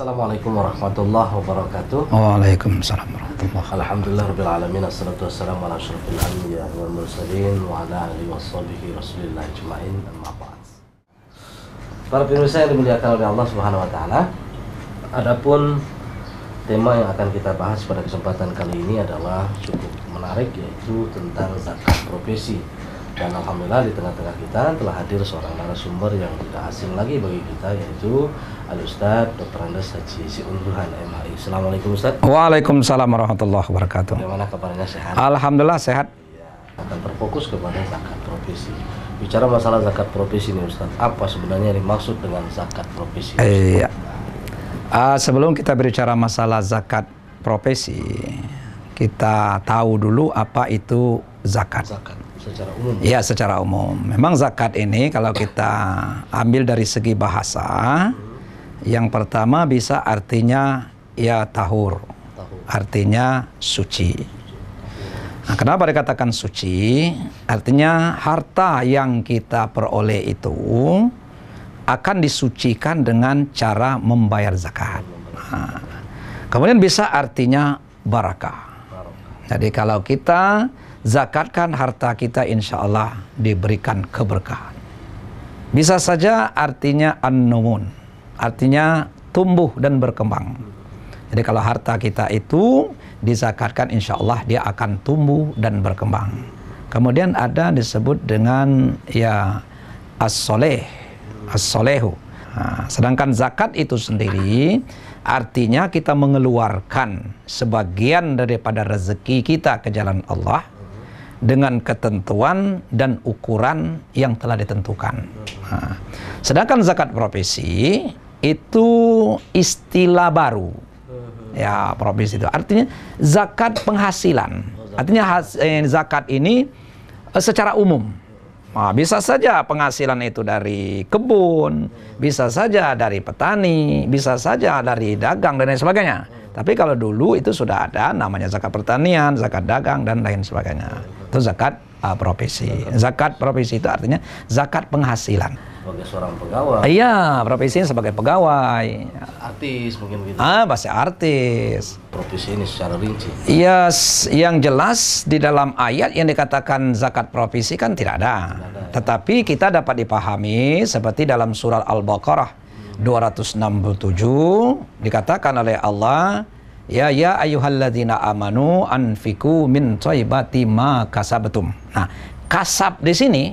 Assalamualaikum warahmatullahi wabarakatuh. Waalaikumsalam warahmatullahi wabarakatuh. Alhamdulillah rabbil alamin, assalatu wassalamu ala asyrofil anbiya wal mursalin wa ala alihi washabihi rasulillah ajmain, amma ba'd. Para pemirsa yang dimuliakan oleh Allah Subhanahu wa taala, adapun tema yang akan kita bahas pada kesempatan kali ini adalah cukup menarik, yaitu tentang zakat profesi. Dan alhamdulillah di tengah-tengah kita telah hadir seorang narasumber yang tidak asing lagi bagi kita, yaitu Al-Ustaz Dr. Andes Haji Siun Duhan MHI. Assalamualaikum Ustaz. Waalaikumsalam warahmatullahi wabarakatuh. Bagaimana kabarnya, sehat? Alhamdulillah sehat. Ya, akan terfokus kepada zakat profesi. Bicara masalah zakat profesi nih Ustaz, apa sebenarnya yang dimaksud dengan zakat profesi? Iya. Sebelum kita berbicara masalah zakat profesi, kita tahu dulu apa itu zakat. Zakat secara umum. Ya, secara umum. Memang zakat ini kalau kita ambil dari segi bahasa, yang pertama bisa artinya ya tahur, artinya suci. Nah, kenapa dikatakan suci? Artinya harta yang kita peroleh itu akan disucikan dengan cara membayar zakat. Nah, kemudian bisa artinya barakah. Jadi kalau kita zakatkan harta kita, insya Allah diberikan keberkahan. Bisa saja artinya an-numun, artinya tumbuh dan berkembang. Jadi kalau harta kita itu dizakatkan, insya Allah dia akan tumbuh dan berkembang. Kemudian ada disebut dengan ya as-soleh, as-solehu. Nah, sedangkan zakat itu sendiri artinya kita mengeluarkan sebagian daripada rezeki kita ke jalan Allah dengan ketentuan dan ukuran yang telah ditentukan. Nah, sedangkan zakat profesi itu istilah baru. Ya, profesi itu artinya zakat penghasilan. Artinya zakat ini secara umum. Nah, bisa saja penghasilan itu dari kebun, bisa saja dari petani, bisa saja dari dagang dan lain sebagainya. Tapi kalau dulu itu sudah ada namanya zakat pertanian, zakat dagang dan lain sebagainya. Itu zakat profesi. Zakat profesi itu artinya zakat penghasilan. Sebagai seorang pegawai. Iya, profesinya sebagai pegawai. Artis mungkin gitu. Pasti artis. Profesi ini secara rinci. Iya, yang jelas di dalam ayat yang dikatakan zakat profesi kan tidak ada. Tetapi kita dapat dipahami seperti dalam surat Al-Baqarah 267 dikatakan oleh Allah, ya ayyuhalladzina amanu anfiqu min thayyibati ma kasabtum. Nah, kasab di sini,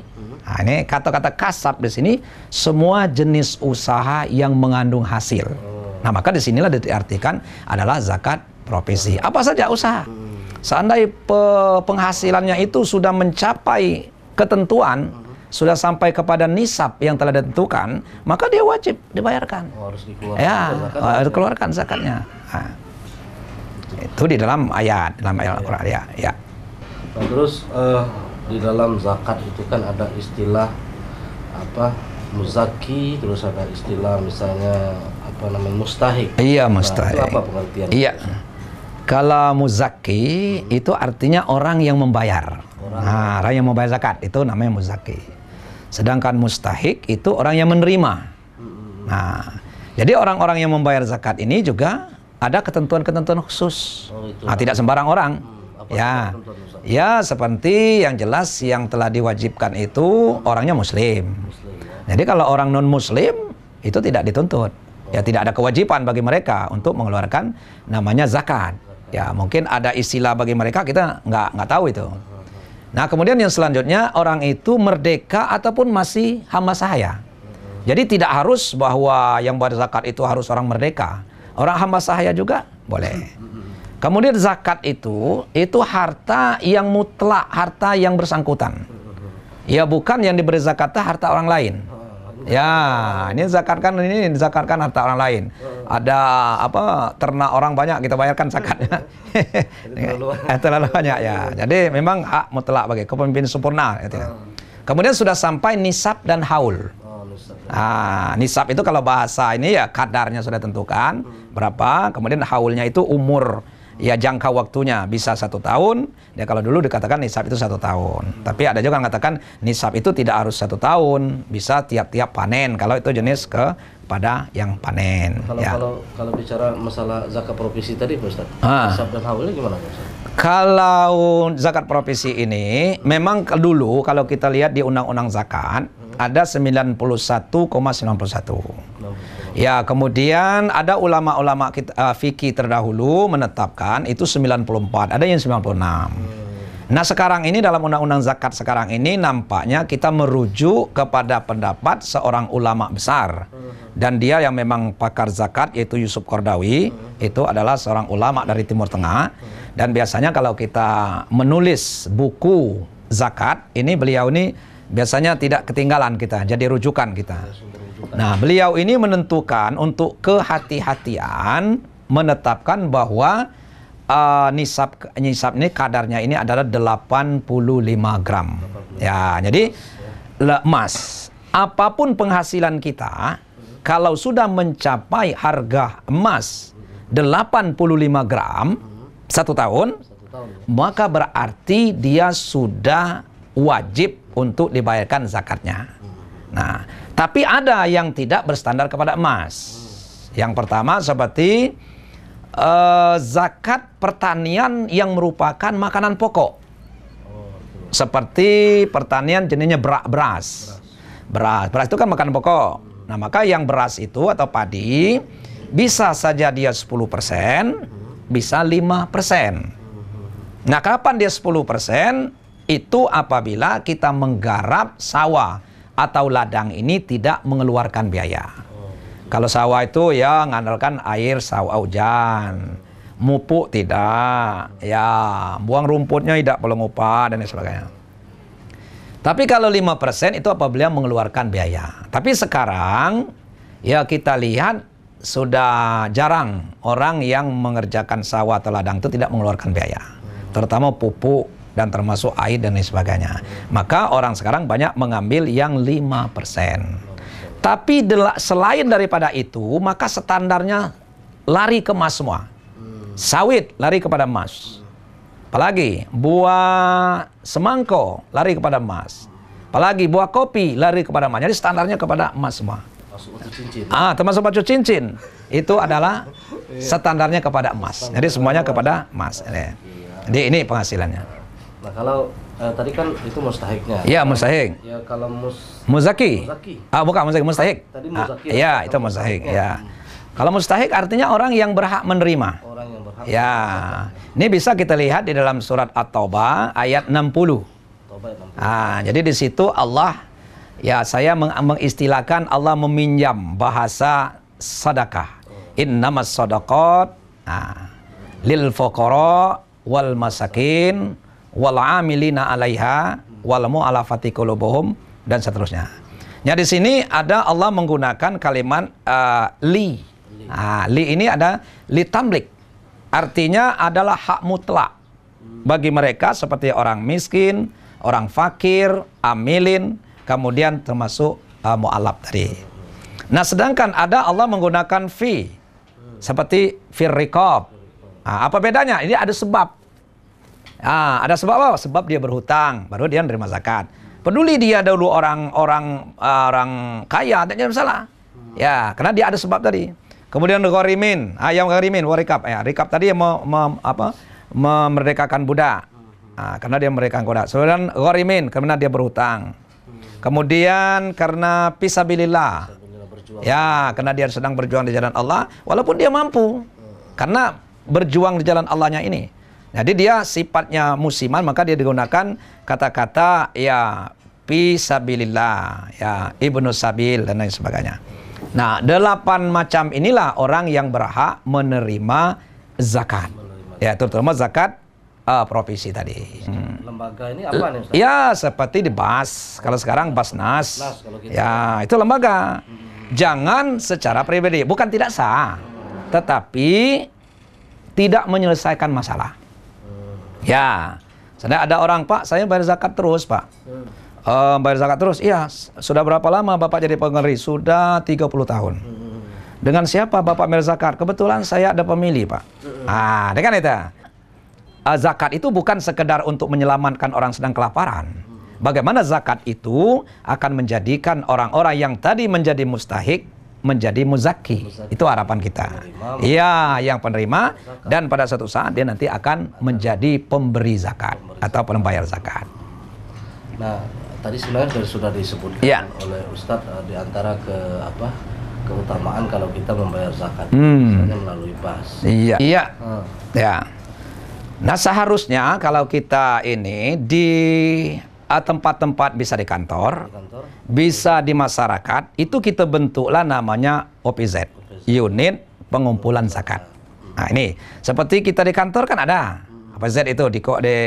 nah ini kata-kata kasab di sini semua jenis usaha yang mengandung hasil. Nah, maka di sinilah diartikan adalah zakat profesi. Apa saja usaha. Seandainya penghasilannya itu sudah mencapai ketentuan, sudah sampai kepada nisab yang telah ditentukan, maka dia wajib dibayarkan. Harus dikeluarkan. Ya, harus keluarkan zakatnya. Nah, itu di dalam ayat Al-Quran ya. Nah, terus di dalam zakat itu kan ada istilah apa? Muzaki, terus ada istilah misalnya apa namanya mustahik. Iya, Nah, mustahik. itu apa pengertiannya? Iya. Kalau muzaki itu artinya orang yang membayar. Nah, orang yang membayar zakat itu namanya muzaki. Sedangkan mustahik itu orang yang menerima. Nah, jadi orang-orang yang membayar zakat ini juga ada ketentuan-ketentuan khusus. Nah, tidak sembarang orang. Ya, seperti yang jelas yang telah diwajibkan itu orangnya muslim. Jadi kalau orang non-muslim itu tidak dituntut. Ya, tidak ada kewajiban bagi mereka untuk mengeluarkan namanya zakat. Ya, mungkin ada istilah bagi mereka, kita nggak tahu itu. Nah, kemudian yang selanjutnya orang itu merdeka ataupun masih hamba sahaya. Jadi tidak harus bahwa yang bayar zakat itu harus orang merdeka. Orang hamba sahaya juga boleh. Kemudian zakat itu harta yang mutlak, harta yang bersangkutan. Ya, bukan yang diberi zakat harta orang lain. Ya, ini zakatkan harta orang lain. Ada apa ternak orang banyak kita bayarkan zakatnya. Terlalu banyak ya. Jadi memang hak mutlak bagi kepemimpin sempurna. Kemudian sudah sampai nisab dan haul. Nah, nisab itu kalau bahasa ini ya kadarnya sudah tentukan berapa. Kemudian haulnya itu umur, ya jangka waktunya bisa 1 tahun. Ya kalau dulu dikatakan nisab itu 1 tahun. Tapi ada juga yang mengatakan nisab itu tidak harus 1 tahun, bisa tiap-tiap panen kalau itu jenis pada yang panen. Kalau Ya. kalau bicara masalah zakat provinsi tadi, Pak Ustaz, Ah. nisab dan haulnya gimana, Pak Ustaz? Kalau zakat provinsi ini memang dulu kalau kita lihat di Undang-Undang Zakat ada 91,91. Ya, kemudian ada ulama-ulama fikih terdahulu menetapkan itu 94, ada yang 96. Nah, sekarang ini dalam Undang-Undang Zakat sekarang ini nampaknya kita merujuk kepada pendapat seorang ulama besar. Dan dia yang memang pakar zakat yaitu Yusuf Qardawi, itu adalah seorang ulama dari Timur Tengah. Dan biasanya kalau kita menulis buku zakat, ini beliau ini biasanya tidak ketinggalan kita, jadi rujukan kita. Nah, beliau ini menentukan untuk kehati-hatian menetapkan bahwa nisab ini kadarnya ini adalah 85 gram. Ya, jadi emas, apapun penghasilan kita, kalau sudah mencapai harga emas 85 gram 1 tahun, maka berarti dia sudah wajib untuk dibayarkan zakatnya. Nah, tapi ada yang tidak berstandar kepada emas. Yang pertama seperti zakat pertanian yang merupakan makanan pokok. Seperti pertanian jenisnya beras. Beras itu kan makanan pokok. Nah, maka yang beras itu atau padi bisa saja dia 10%, bisa 5%. Nah, kapan dia 10%? Itu apabila kita menggarap sawah atau ladang ini tidak mengeluarkan biaya. Kalau sawah itu ya ngandalkan air sawah hujan, mupuk tidak, ya buang rumputnya tidak perlu ngupah dan sebagainya. Tapi kalau 5% itu apabila mengeluarkan biaya. Tapi sekarang ya kita lihat sudah jarang orang yang mengerjakan sawah atau ladang itu tidak mengeluarkan biaya, terutama pupuk dan termasuk air dan lain sebagainya. Maka orang sekarang banyak mengambil yang 5%. Tapi selain daripada itu, maka standarnya lari ke emas semua. Sawit lari kepada emas. Apalagi buah semangko lari kepada emas. Apalagi buah kopi lari kepada emas. Jadi standarnya kepada emas semua. Termasuk baju cincin. Itu adalah standarnya kepada emas. Jadi semuanya kepada emas. Jadi ini penghasilannya. Nah, kalau tadi kan itu mustahiknya. Iya, mustahik. Ya, kalau muzaki. Bukan muzaki, mustahik. Tadi muzaki. Iya, itu mustahik. Ya. Kalau mustahik artinya orang yang berhak menerima. Orang yang berhak. Ya. Ini bisa kita lihat di dalam surat At-Taubah ayat 60. Jadi di situ Allah, ya saya mengistilahkan Allah meminjam bahasa sedekah. Innamas shadaqat lil fuqara wal masakin wal amilina 'alaiha wal mu'allafati qulubuhum dan seterusnya. Ya, di sini ada Allah menggunakan kalimat li. Li ini ada li tamlik. Artinya adalah hak mutlak bagi mereka seperti orang miskin, orang fakir, amilin, kemudian termasuk mu'allaf tadi. Nah, sedangkan ada Allah menggunakan fi seperti fir riqab. Apa bedanya? Ini ada sebab. Ada sebab apa? Sebab dia berhutang, baru dia menerima zakat. Peduli dia dulu orang kaya, tidak ada masalah. Ya, karena dia ada sebab tadi. Kemudian gharimin, yang gharimin, warikab. Rikab tadi yang memerdekakan budak. Karena dia memerdekakan budak. Kemudian gharimin, karena dia berhutang. Kemudian karena fisabilillah. Ya, karena dia sedang berjuang di jalan Allah, walaupun dia mampu. Karena berjuang di jalan Allahnya ini. Jadi dia sifatnya musiman, maka dia digunakan kata-kata ya fisabilillah, ya ibnu sabil dan lain sebagainya. Nah, 8 macam inilah orang yang berhak menerima zakat. Ya, terutama zakat provinsi tadi. Lembaga ini apa nih, Ustaz? Ya, seperti di BAS. Kalau sekarang Basnas. Ya, itu lembaga. Jangan secara pribadi, bukan tidak sah, tetapi tidak menyelesaikan masalah. Ya, sedang ada orang, Pak, saya bayar zakat terus, Pak. Bayar zakat terus? Iya. Sudah berapa lama Bapak jadi pengeri? Sudah 30 tahun. Dengan siapa Bapak bayar zakat? Kebetulan saya ada pemilih, Pak. Dia kan itu. Zakat itu bukan sekedar untuk menyelamatkan orang sedang kelaparan. Bagaimana zakat itu akan menjadikan orang-orang yang tadi menjadi mustahik menjadi muzaki. Itu harapan kita. Iya, yang penerima, dan pada suatu saat dia nanti akan menjadi pemberi zakat atau pembayar zakat. Nah, tadi sebenarnya sudah disebutkan oleh Ustadz di antara keutamaan kalau kita membayar zakat, misalnya melalui BAS. Iya. Ya. Nah, seharusnya kalau kita ini di tempat-tempat, bisa di kantor, bisa di masyarakat, itu kita bentuklah namanya OPZ, unit pengumpulan zakat. Nah, ini seperti kita di kantor kan ada OPZ itu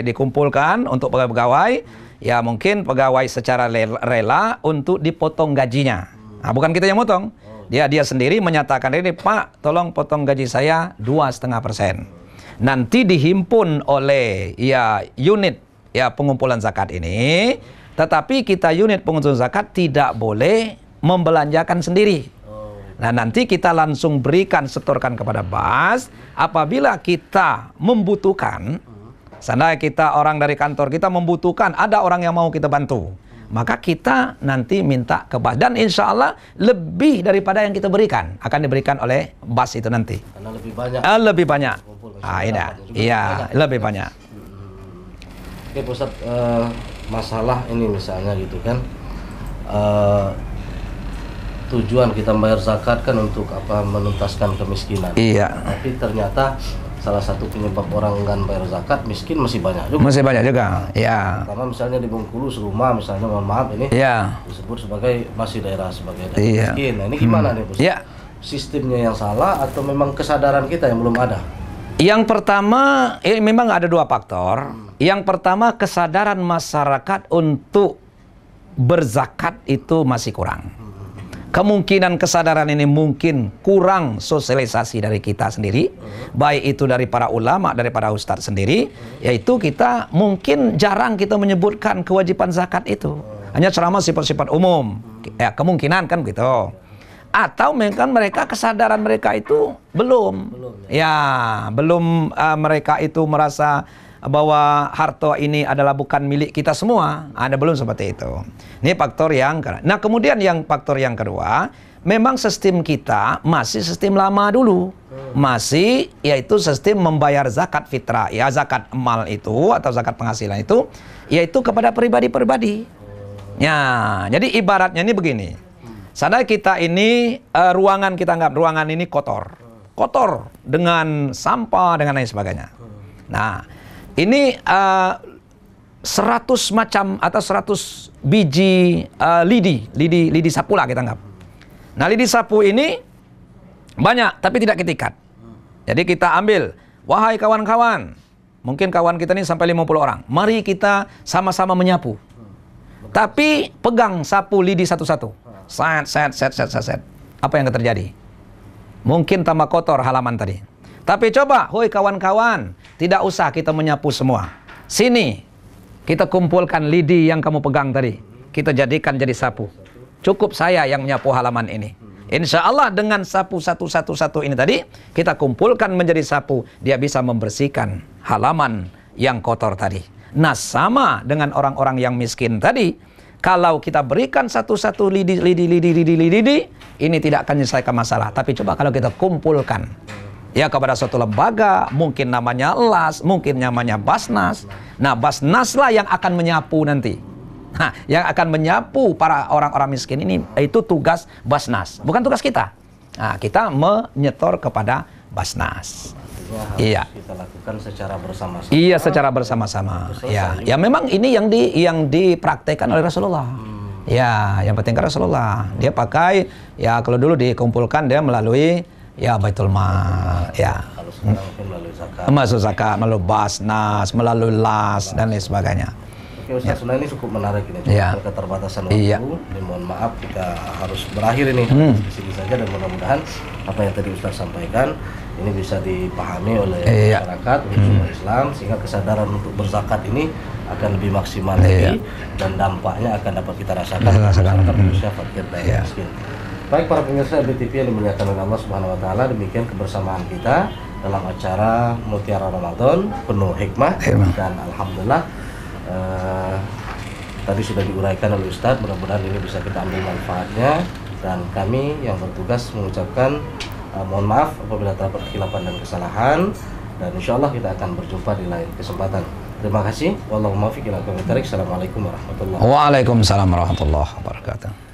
dikumpulkan untuk pegawai, ya mungkin pegawai secara rela untuk dipotong gajinya. Nah, bukan kita yang potong, dia sendiri menyatakan ini, Pak, tolong potong gaji saya 2,5%. Nanti dihimpun oleh unit pengumpulan zakat ini, tetapi kita unit pengumpulan zakat tidak boleh membelanjakan sendiri. Nah, nanti kita langsung berikan, setorkan kepada BAS. Apabila kita membutuhkan, seandainya kita orang dari kantor kita membutuhkan, ada orang yang mau kita bantu, maka kita nanti minta ke BAS, dan insya Allah lebih daripada yang kita berikan akan diberikan oleh BAS itu nanti. Karena lebih banyak. Lebih banyak. Iya, lebih banyak. Oke, Ustaz, masalah ini misalnya gitu kan, tujuan kita membayar zakat kan untuk menuntaskan kemiskinan. Iya. Tapi ternyata salah satu penyebab orang enggan bayar zakat, miskin masih banyak juga. Masih banyak juga, ya. Karena misalnya di Bengkulu serumah misalnya, mohon maaf ini, disebut sebagai masih daerah sebagai daerah miskin. Nah, ini gimana nih, Ustaz? Sistemnya yang salah atau memang kesadaran kita yang belum ada? Yang pertama, memang ada dua faktor. Yang pertama, kesadaran masyarakat untuk berzakat itu masih kurang. Kemungkinan kesadaran ini mungkin kurang sosialisasi dari kita sendiri, baik itu dari para ulama, dari para ustadz sendiri, yaitu kita mungkin jarang kita menyebutkan kewajiban zakat itu. Hanya ceramah sifat-sifat umum. Ya, kemungkinan kan gitu. Atau mereka kesadaran mereka itu belum mereka itu merasa bahwa harta ini adalah bukan milik kita semua. Ada belum seperti itu. Ini faktor yang kedua. Nah, kemudian faktor yang kedua, memang sistem kita masih sistem lama dulu. Masih yaitu sistem membayar zakat fitrah, zakat mal itu atau zakat penghasilan itu yaitu kepada pribadi-pribadi. Ya, jadi ibaratnya ini begini. Seandainya kita ini ruangan kita anggap ruangan ini kotor dengan sampah dengan lain sebagainya. Nah, ini 100 macam atau 100 biji lidi sapu lah kita anggap. Nah, lidi sapu ini banyak tapi tidak kita ikat. Jadi kita ambil, wahai kawan-kawan, mungkin kawan kita ini sampai 50 orang. Mari kita sama-sama menyapu. Tapi pegang sapu lidi satu-satu. Set. Apa yang terjadi? Mungkin tambah kotor halaman tadi. Tapi coba, hoi kawan-kawan, tidak usah kita menyapu semua. Sini, kita kumpulkan lidi yang kamu pegang tadi. Kita jadikan jadi sapu. Cukup saya yang menyapu halaman ini. Insya Allah dengan sapu satu ini tadi, kita kumpulkan menjadi sapu. Dia bisa membersihkan halaman yang kotor tadi. Nah, sama dengan orang-orang yang miskin tadi. Kalau kita berikan satu-satu lidi, ini tidak akan menyelesaikan masalah. Tapi coba kalau kita kumpulkan kepada suatu lembaga, mungkin namanya LAS, mungkin namanya Basnas. Nah, Basnas lah yang akan menyapu nanti. Yang akan menyapu para orang-orang miskin ini, itu tugas Basnas, bukan tugas kita. Nah, kita menyetor kepada Basnas. Harus kita lakukan secara bersama-sama. Iya, secara bersama-sama. Ya, memang ini yang dipraktekkan oleh Rasulullah. Ya, yang penting kan Rasulullah. Dia pakai, kalau dulu dikumpulkan dia melalui Baitul Mal. Kalau sekarang mungkin melalui zakat. Masuk zakat, melalui Basnas, melalui LAS dan lain sebagainya. Oke, Ustaz, sebenarnya ini cukup menarik ini. Keterbatasan waktu. Ini mohon maaf kita harus berakhir ini di sini saja, dan mudah-mudahan apa yang tadi Ustaz sampaikan ini bisa dipahami oleh masyarakat, umat Islam, sehingga kesadaran untuk berzakat ini akan lebih maksimal lagi dan dampaknya akan dapat kita rasakan khususnya fakir dan miskin. Baik para pemirsa BTV yang dimuliakan oleh Allah Subhanahu wa taala, demikian kebersamaan kita dalam acara Mutiara Ramadan penuh hikmah dan alhamdulillah tadi sudah diuraikan oleh Ustadz. Mudah-mudahan ini bisa kita ambil manfaatnya Dan kami yang bertugas mengucapkan mohon maaf apabila terdapat kekhilafan dan kesalahan, dan insya Allah kita akan berjumpa di lain kesempatan. Terima kasih. Wallahu muwaffiq ila aqwamit thoriq. Assalamualaikum warahmatullahi wabarakatuh. Waalaikumsalam warahmatullahi wabarakatuh.